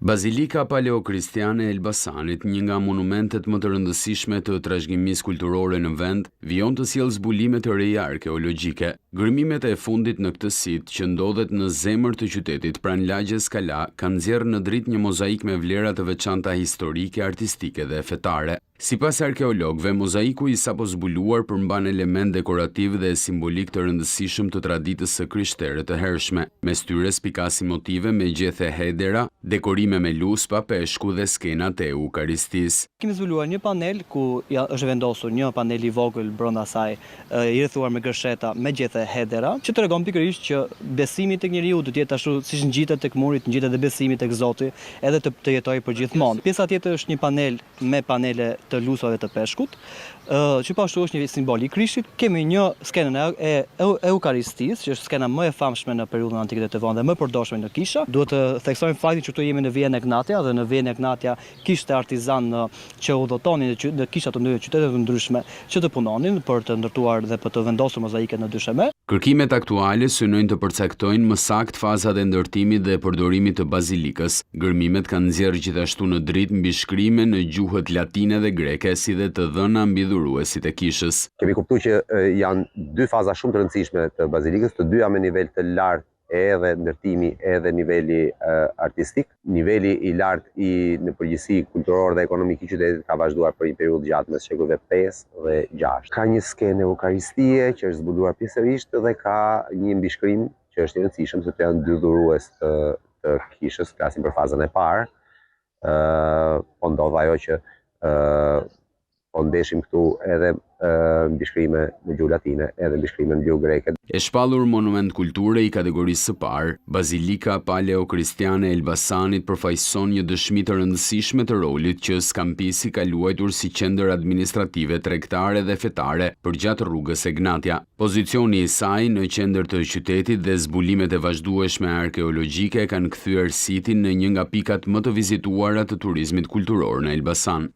Bazilika Paleokristiane e Elbasanit, një nga monumentet më të rëndësishme të trashëgimisë kulturore në vend, vijon të sjellë zbulime të reja arkeologjike. Gërmimet e fundit në këtë sit, që ndodhet në zemër të qytetit pranë lagjes Kala, kanë nxjerrë në dritë një mozaik me vlera të veçanta historike, artistike dhe fetare. Sipas arkeologëve, mozaiku i sapo zbuluar përmban element dekorativ dhe simbolik të rëndësishëm të traditës së krishtere të hershme. Mes tyre spikasin motive me gjethe hedera, dekorime me luspa, peshku dhe skenat e Eukaristisë. Kemi zbuluar një panel ku është vendosur një panel i vogël brenda saj, i rrethuar me gërsheta me gjethe hedera, që tregon pikërisht që besimi tek njeriu do të jetë ashtu siç ngjitet tek muri, ngjitet edhe besimi tek Zoti, edhe të jetojë përgjithmonë. Pjesa tjetër është një panel me panele të lusave të peshkut, që po ashtu është një simbol i Krishtit. Kemi një skenën e Eukaristisë, që është skena më e famshme në periudhën antike të vonë dhe më përdorshme në kisha. Duhet të theksojmë faktin që këtu jemi në Vjen Egnatia dhe në Vjen Egnatia kishte artizan që udhëtonin në kisha të qytete të ndryshme që të punonin për të ndërtuar dhe për të vendosur mozaiket në dysheme. Kërkimet aktuale synojnë të përcaktojnë më saktë fazat e ndërtimit dhe përdorimit të bazilikës. Gërmimet kanë nxjerrë gjithashtu në dritë mbishkrime në gjuhët latine dhe greke, si dhe të dhëna mbidhuruesit e kishës. Kemi kuptuar që janë dy faza shumë të rëndësishme të bazilikës, të dyja me nivel të lartë, edhe ndërtimi edhe niveli artistik. Niveli i lartë në përgjithësi kulturor dhe ekonomik i qytetit ka vazhduar për një periudhë gjatë mes shekulljve 5 dhe 6. Ka një skenë eukaristie që është zbuluar pjesërisht dhe ka një mbishkrim që është i rëndësishëm sepse janë dy dhurues të kishës, flasim për fazën e parë. Po ndodh ajo që po ndeshim këtu edhe mbishkrime në gjuhë latine, edhe mbishkrime në gjuhë greke. E shpallur monument kulture i kategorisë së parë, Bazilika Paleokristiane e Elbasanit përfaqëson një dëshmi të rëndësishme të rolit që Skampisi ka luajtur si qendër administrative, tregtare dhe fetare përgjatë rrugës Egnatia. Pozicioni i saj në qendër të qytetit dhe zbulimet e vazhdueshme arkeologjike kanë kthyer sitin në një nga pikat më të vizituara të turizmit kulturor në Elbasan.